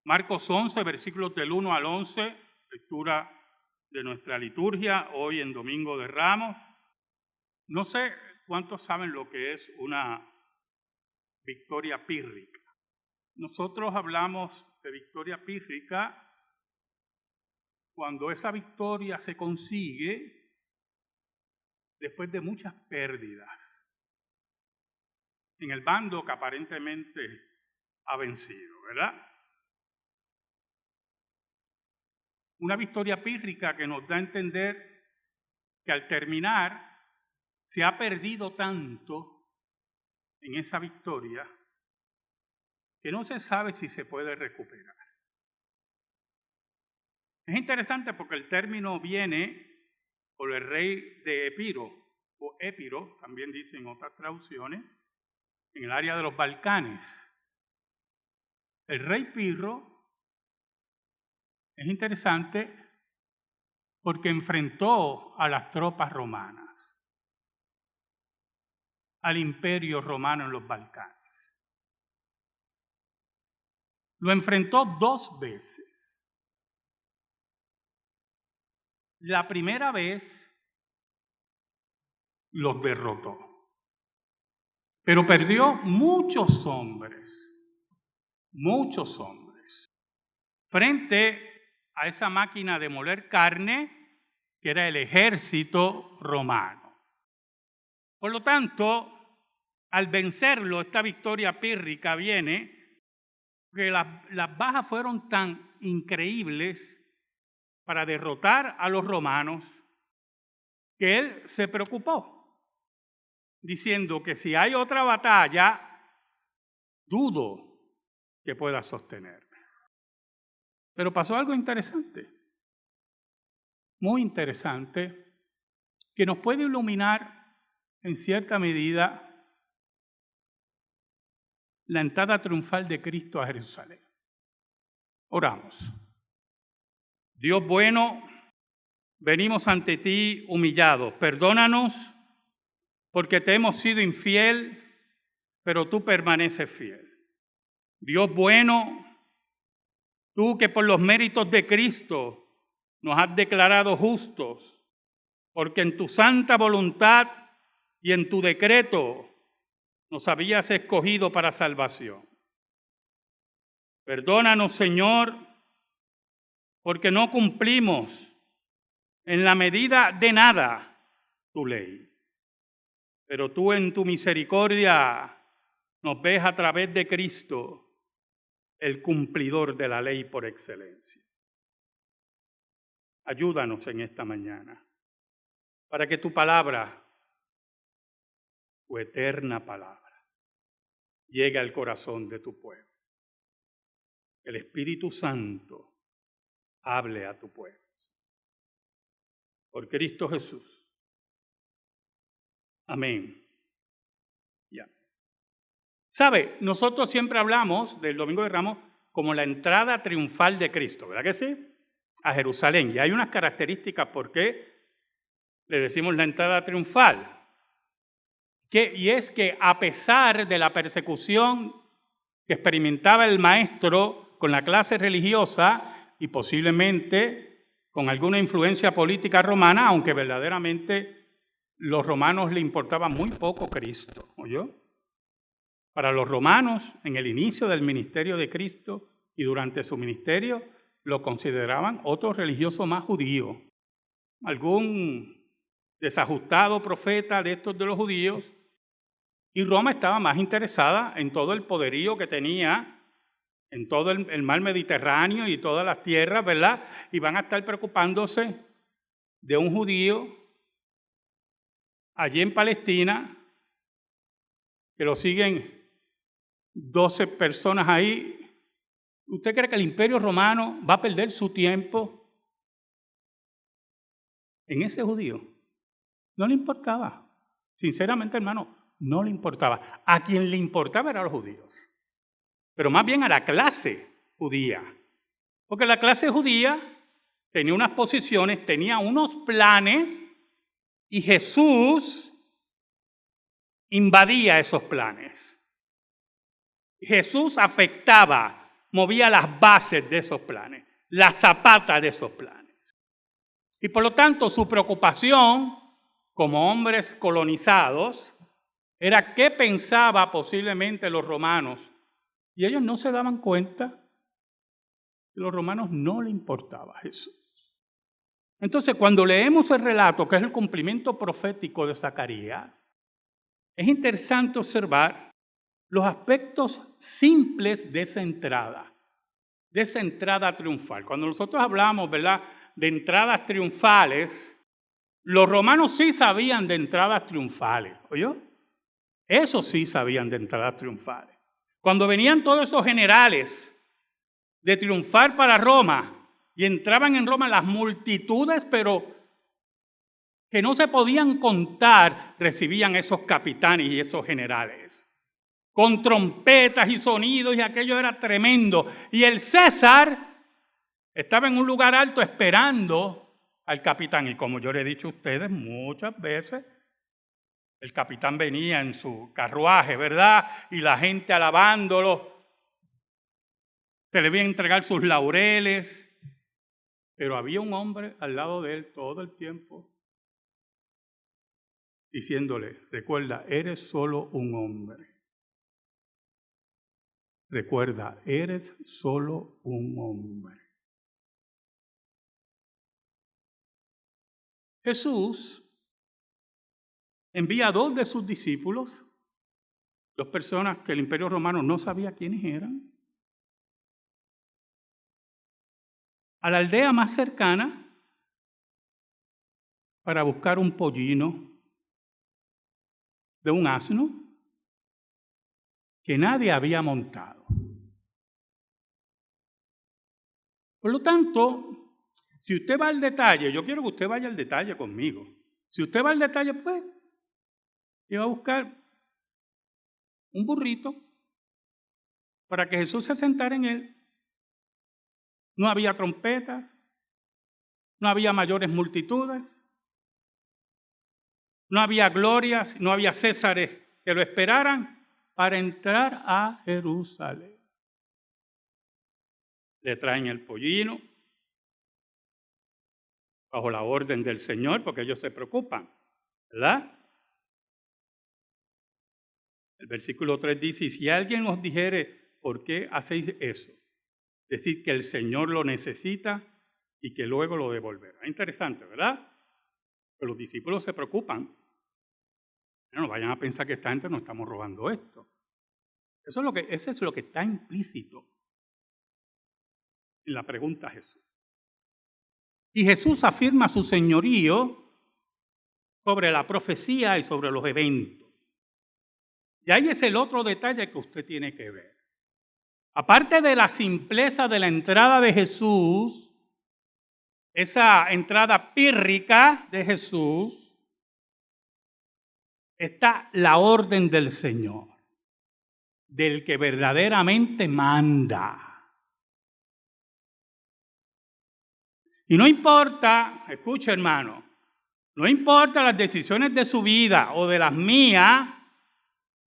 Marcos 11, versículos del 1 al 11, lectura de nuestra liturgia, hoy en Domingo de Ramos. No sé cuántos saben lo que es una victoria pírrica. Nosotros hablamos de victoria pírrica cuando esa victoria se consigue después de muchas pérdidas en el bando que aparentemente ha vencido, ¿verdad? Una victoria pírrica que nos da a entender que al terminar se ha perdido tanto en esa victoria que no se sabe si se puede recuperar. Es interesante porque el término viene por el rey de Epiro, o Épiro, también dicen otras traducciones, en el área de los Balcanes. El rey Pirro es interesante porque enfrentó a las tropas romanas, al imperio romano en los Balcanes. Lo enfrentó 2 veces. La primera vez los derrotó, pero perdió muchos hombres, frente a esa máquina de moler carne que era el ejército romano. Por lo tanto, al vencerlo, esta victoria pírrica viene que las bajas fueron tan increíbles para derrotar a los romanos que él se preocupó, diciendo que si hay otra batalla, dudo que pueda sostenerme. Pero pasó algo interesante, muy interesante, que nos puede iluminar en cierta medida la entrada triunfal de Cristo a Jerusalén. Oramos. Dios bueno, venimos ante ti humillados. Perdónanos porque te hemos sido infiel, pero tú permaneces fiel. Dios bueno, tú que por los méritos de Cristo nos has declarado justos, porque en tu santa voluntad y en tu decreto nos habías escogido para salvación. Perdónanos, Señor, porque no cumplimos en la medida de nada tu ley. Pero tú en tu misericordia nos ves a través de Cristo, el cumplidor de la ley por excelencia. Ayúdanos en esta mañana para que tu palabra, tu eterna palabra, llegue al corazón de tu pueblo. El Espíritu Santo hable a tu pueblo. Por Cristo Jesús. Amén. Ya. ¿Sabe? Nosotros siempre hablamos del Domingo de Ramos como la entrada triunfal de Cristo, ¿verdad que sí? A Jerusalén. Y hay unas características por qué le decimos la entrada triunfal. Y es que a pesar de la persecución que experimentaba el maestro con la clase religiosa y posiblemente con alguna influencia política romana, aunque verdaderamente los romanos le importaba muy poco Cristo, ¿oyó? Para los romanos, en el inicio del ministerio de Cristo y durante su ministerio, lo consideraban otro religioso más judío. Algún desajustado profeta de estos de los judíos, y Roma estaba más interesada en todo el poderío que tenía, en todo el mar Mediterráneo y todas las tierras, ¿verdad? Y van a estar preocupándose de un judío allí en Palestina, que lo siguen 12 personas ahí. ¿Usted cree que el Imperio Romano va a perder su tiempo en ese judío? No le importaba. Sinceramente, hermano, no le importaba. A quien le importaba eran los judíos, pero más bien a la clase judía. Porque la clase judía tenía unas posiciones, tenía unos planes, y Jesús invadía esos planes. Jesús afectaba movía las bases de esos planes, la zapata de esos planes. Y por lo tanto, su preocupación como hombres colonizados era qué pensaba posiblemente los romanos. Y ellos no se daban cuenta que a los romanos no les importaba eso. Entonces, cuando leemos el relato, que es el cumplimiento profético de Zacarías, es interesante observar los aspectos simples de esa entrada triunfal. Cuando nosotros hablamos, ¿verdad?, de entradas triunfales, los romanos sí sabían de entradas triunfales, ¿oyó? Eso sí sabían de entradas triunfales. Cuando venían todos esos generales de triunfar para Roma y entraban en Roma las multitudes, pero que no se podían contar, recibían esos capitanes y esos generales, con trompetas y sonidos, y aquello era tremendo. Y el César estaba en un lugar alto esperando al capitán. Y como yo le he dicho a ustedes muchas veces, el capitán venía en su carruaje, ¿verdad? Y la gente alabándolo. Se le debían entregar sus laureles. Pero había un hombre al lado de él todo el tiempo, diciéndole, recuerda, eres solo un hombre. Recuerda, eres solo un hombre. Jesús envía a 2 de sus discípulos, 2 personas que el Imperio Romano no sabía quiénes eran, a la aldea más cercana para buscar un pollino de un asno que nadie había montado. Por lo tanto, si usted va al detalle, yo quiero que usted vaya al detalle conmigo. Si usted va al detalle, pues, y va a buscar un burrito para que Jesús se sentara en él. No había trompetas, no había mayores multitudes, no había glorias, no había césares que lo esperaran para entrar a Jerusalén. Le traen el pollino bajo la orden del Señor, porque ellos se preocupan, ¿verdad? El versículo 3 dice, y si alguien os dijere, ¿por qué hacéis eso? Decid que el Señor lo necesita y que luego lo devolverá. Interesante, ¿verdad? Pero los discípulos se preocupan. No vayan a pensar que esta gente nos estamos robando esto. Eso es lo que está implícito en la pregunta a Jesús. Y Jesús afirma su señorío sobre la profecía y sobre los eventos. Y ahí es el otro detalle que usted tiene que ver. Aparte de la simpleza de la entrada de Jesús, esa entrada pírrica de Jesús, está la orden del Señor, del que verdaderamente manda. Y no importa, escucha hermano, no importa las decisiones de su vida o de las mías,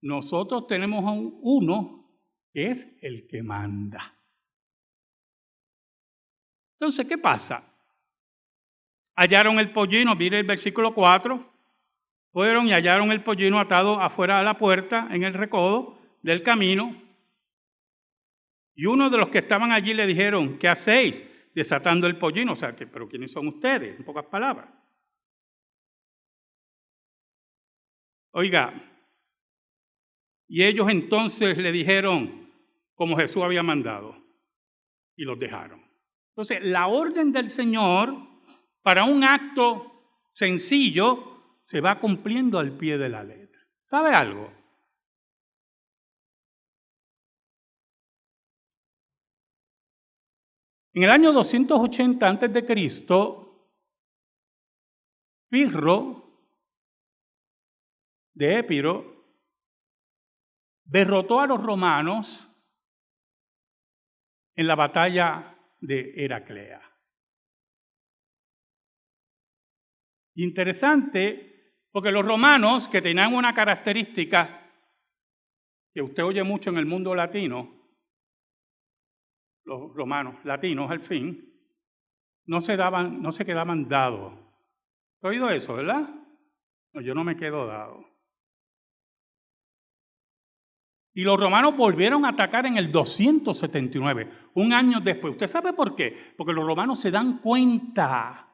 nosotros tenemos a uno que es el que manda. Entonces, ¿qué pasa? Hallaron el pollino, mire el versículo 4, fueron y hallaron el pollino atado afuera de la puerta en el recodo del camino. Y uno de los que estaban allí le dijeron, ¿qué hacéis desatando el pollino? O sea, ¿pero quiénes son ustedes? En pocas palabras. Oiga, y ellos entonces le dijeron como Jesús había mandado y los dejaron. Entonces, la orden del Señor para un acto sencillo se va cumpliendo al pie de la letra. ¿Sabe algo? En el año 280 a.C., Pirro de Épiro derrotó a los romanos en la batalla de Heraclea. Interesante, porque los romanos, que tenían una característica que usted oye mucho en el mundo latino, los romanos, latinos al fin, no se quedaban dados. ¿Has oído eso, verdad? No, yo no me quedo dado. Y los romanos volvieron a atacar en el 279, un año después. ¿Usted sabe por qué? Porque los romanos se dan cuenta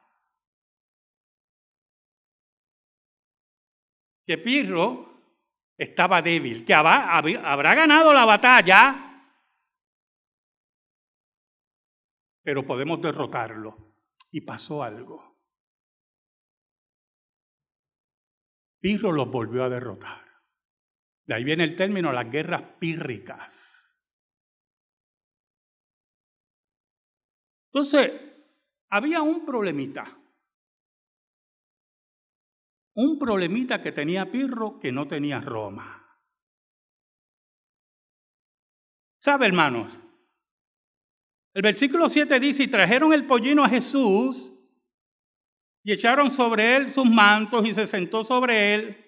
que Pirro estaba débil, que habrá ganado la batalla, pero podemos derrotarlo. Y pasó algo. Pirro los volvió a derrotar. De ahí viene el término las guerras pírricas. Entonces, había un problemita que tenía Pirro que no tenía Roma. ¿Sabe, hermanos? El versículo 7 dice, y trajeron el pollino a Jesús y echaron sobre él sus mantos y se sentó sobre él.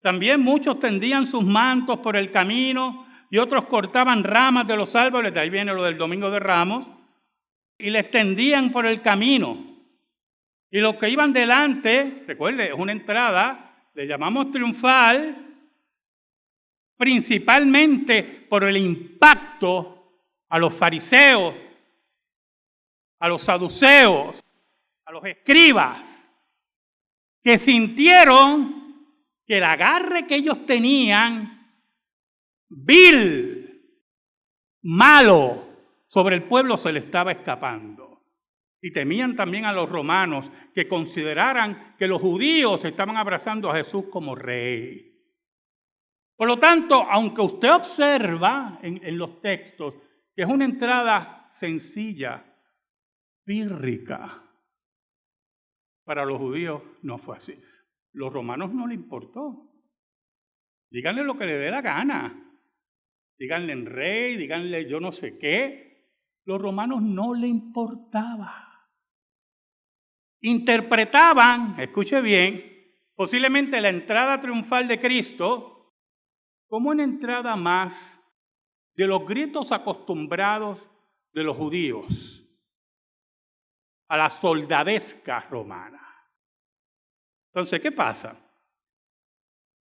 También muchos tendían sus mantos por el camino y otros cortaban ramas de los árboles, de ahí viene lo del Domingo de Ramos, y les tendían por el camino. Y los que iban delante, recuerde, es una entrada, le llamamos triunfal, principalmente por el impacto a los fariseos, a los saduceos, a los escribas, que sintieron que el agarre que ellos tenían, vil, malo, sobre el pueblo se le estaba escapando. Y temían también a los romanos que consideraran que los judíos estaban abrazando a Jesús como rey. Por lo tanto, aunque usted observa en los textos que es una entrada sencilla, pírrica, para los judíos no fue así. Los romanos no le importó. Díganle lo que le dé la gana. Díganle en rey, díganle yo no sé qué. Los romanos no le importaba. Interpretaban, escuche bien, posiblemente la entrada triunfal de Cristo como una entrada más de los gritos acostumbrados de los judíos a la soldadesca romana. Entonces, ¿qué pasa?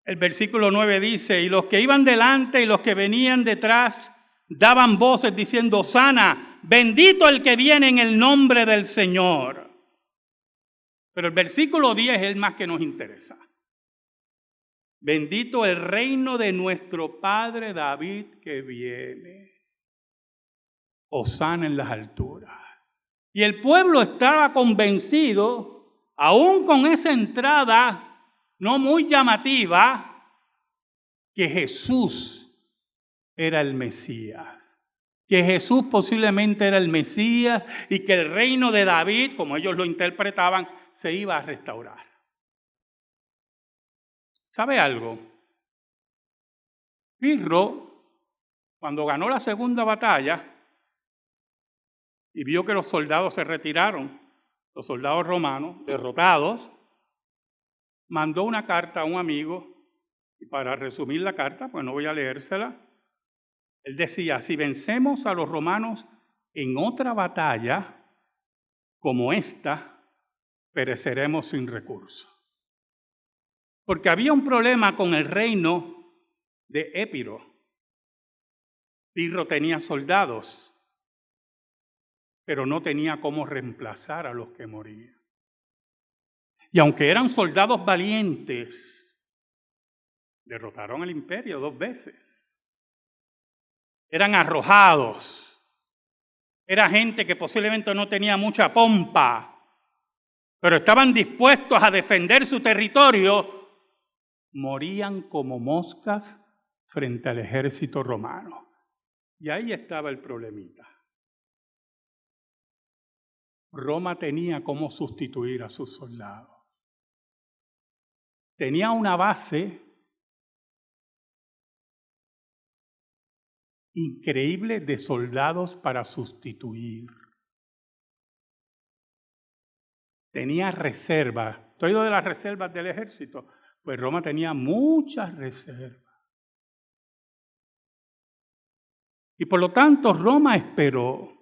El versículo 9 dice, y los que iban delante y los que venían detrás daban voces diciendo, Hosana, bendito el que viene en el nombre del Señor. Pero el versículo 10 es el más que nos interesa. Bendito el reino de nuestro Padre David que viene. Hosana en las alturas. Y el pueblo estaba convencido, aún con esa entrada no muy llamativa, que Jesús era el Mesías. Que Jesús posiblemente era el Mesías y que el reino de David, como ellos lo interpretaban, se iba a restaurar. ¿Sabe algo? Pirro, cuando ganó la segunda batalla y vio que los soldados se retiraron, los soldados romanos, derrotados, mandó una carta a un amigo, y para resumir la carta, pues no voy a leérsela, él decía, si vencemos a los romanos en otra batalla como esta, pereceremos sin recursos. Porque había un problema con el reino de Épiro. Pirro tenía soldados, pero no tenía cómo reemplazar a los que morían. Y aunque eran soldados valientes, derrotaron al imperio 2 veces. Eran arrojados. Era gente que posiblemente no tenía mucha pompa, pero estaban dispuestos a defender su territorio. Morían como moscas frente al ejército romano. Y ahí estaba el problemita. Roma tenía cómo sustituir a sus soldados. Tenía una base increíble de soldados para sustituir. Tenía reservas. ¿Estoy oído de las reservas del ejército? Pues Roma tenía muchas reservas. Y por lo tanto Roma esperó.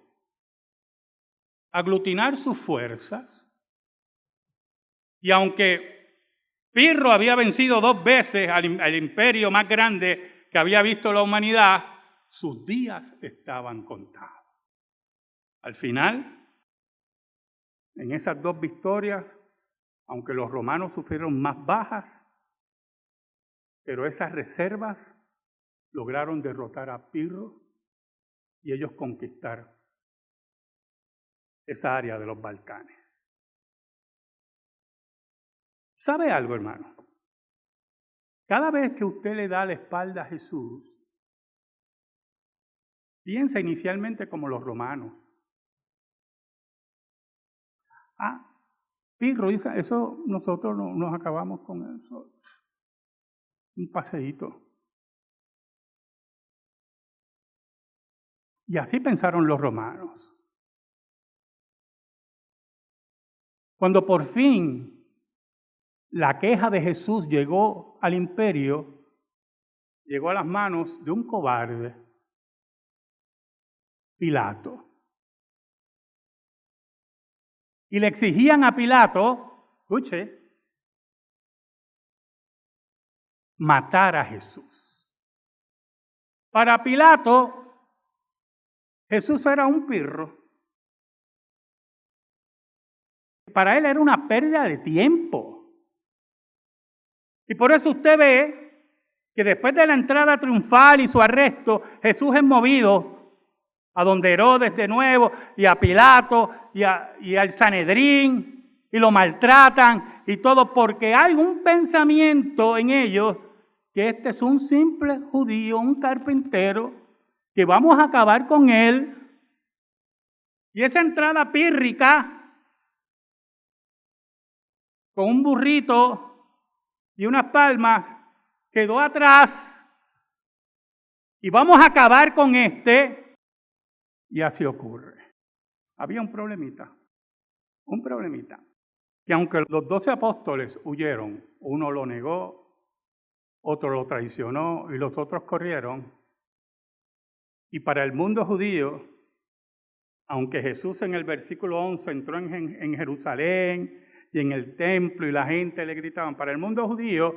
aglutinar sus fuerzas. Y aunque Pirro había vencido 2 veces al imperio más grande que había visto la humanidad, sus días estaban contados. Al final, en esas 2 victorias, aunque los romanos sufrieron más bajas, pero esas reservas lograron derrotar a Pirro y ellos conquistar esa área de los Balcanes. ¿Sabe algo, hermano? Cada vez que usted le da la espalda a Jesús, piensa inicialmente como los romanos. Pirro dice, eso nosotros no nos acabamos con eso. Un paseíto. Y así pensaron los romanos. Cuando por fin la queja de Jesús llegó al imperio, llegó a las manos de un cobarde, Pilato. Y le exigían a Pilato, escuche, matar a Jesús. Para Pilato, Jesús era un pirro. Para él era una pérdida de tiempo. Y por eso usted ve que después de la entrada triunfal y su arresto, Jesús es movido a donde Herodes de nuevo, y a Pilato, y al Sanedrín, y lo maltratan, y todo, porque hay un pensamiento en ellos, que este es un simple judío, un carpintero, que vamos a acabar con él. Y esa entrada pírrica, con un burrito y unas palmas, quedó atrás, y vamos a acabar con este. Y así ocurre. Había un problemita, que aunque los 12 apóstoles huyeron, uno lo negó, otro lo traicionó y los otros corrieron. Y para el mundo judío, aunque Jesús en el versículo 11 entró en Jerusalén y en el templo y la gente le gritaban, para el mundo judío,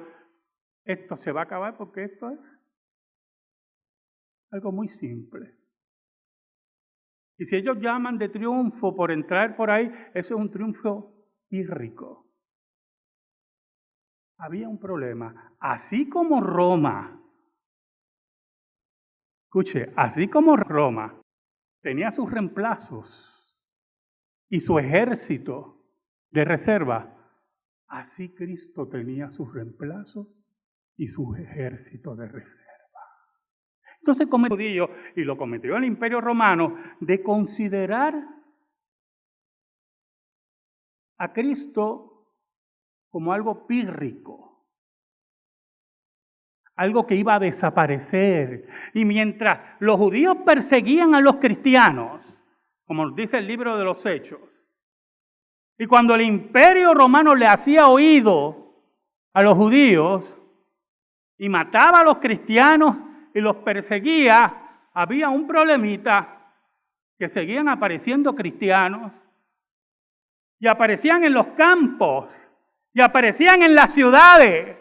esto se va a acabar porque esto es algo muy simple. Y si ellos llaman de triunfo por entrar por ahí, eso es un triunfo pírrico. Había un problema. Así como Roma, escuche, así como Roma tenía sus reemplazos y su ejército de reserva, así Cristo tenía sus reemplazos y su ejército de reserva. Entonces cometió el judío, y lo cometió el Imperio Romano, de considerar a Cristo como algo pírrico, algo que iba a desaparecer. Y mientras los judíos perseguían a los cristianos, como dice el libro de los Hechos, y cuando el Imperio Romano le hacía oído a los judíos y mataba a los cristianos y los perseguía, había un problemita, que seguían apareciendo cristianos, y aparecían en los campos, y aparecían en las ciudades.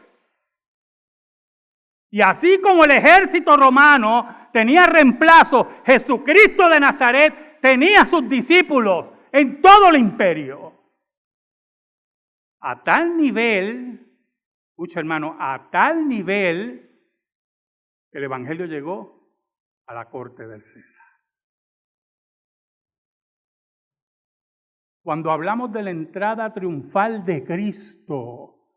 Y así como el ejército romano tenía reemplazo, Jesucristo de Nazaret tenía sus discípulos en todo el imperio. A tal nivel, escucha hermano, a tal nivel, el evangelio llegó a la corte del César. Cuando hablamos de la entrada triunfal de Cristo,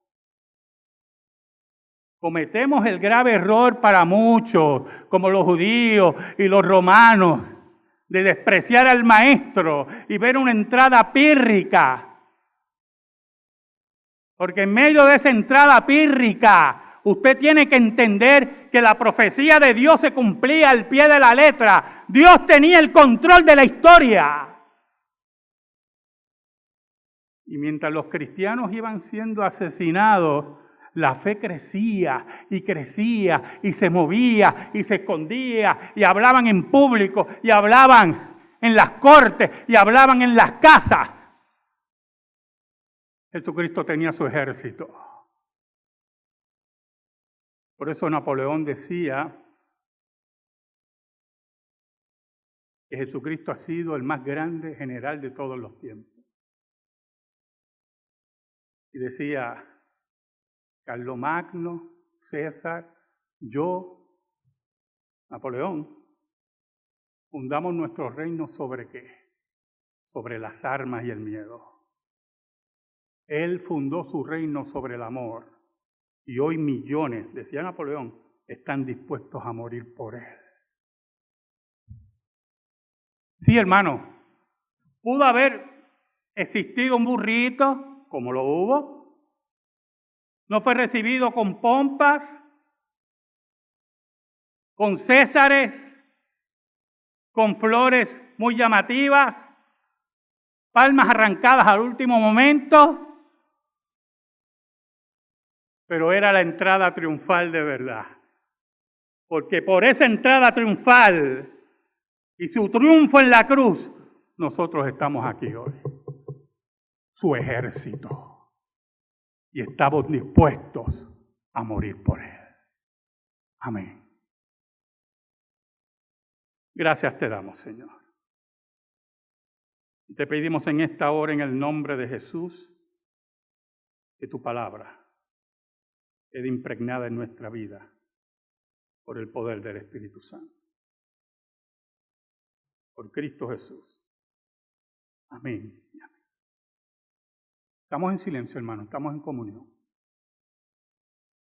cometemos el grave error para muchos, como los judíos y los romanos, de despreciar al maestro y ver una entrada pírrica. Porque en medio de esa entrada pírrica, usted tiene que entender que la profecía de Dios se cumplía al pie de la letra. Dios tenía el control de la historia. Y mientras los cristianos iban siendo asesinados, la fe crecía y se movía y se escondía y hablaban en público y hablaban en las cortes y hablaban en las casas. Jesucristo tenía su ejército. Por eso Napoleón decía que Jesucristo ha sido el más grande general de todos los tiempos. Y decía, Carlomagno, César, yo, Napoleón, fundamos nuestro reino ¿sobre qué? Sobre las armas y el miedo. Él fundó su reino sobre el amor. Y hoy millones, decía Napoleón, están dispuestos a morir por él. Sí, hermano, pudo haber existido un burrito, como lo hubo. No fue recibido con pompas, con césares, con flores muy llamativas, palmas arrancadas al último momento, pero era la entrada triunfal de verdad. Porque por esa entrada triunfal y su triunfo en la cruz, nosotros estamos aquí hoy. Su ejército. Y estamos dispuestos a morir por él. Amén. Gracias te damos, Señor. Y te pedimos en esta hora, en el nombre de Jesús, que tu palabra quede impregnada en nuestra vida por el poder del Espíritu Santo. Por Cristo Jesús. Amén. Estamos en silencio, hermano. Estamos en comunión.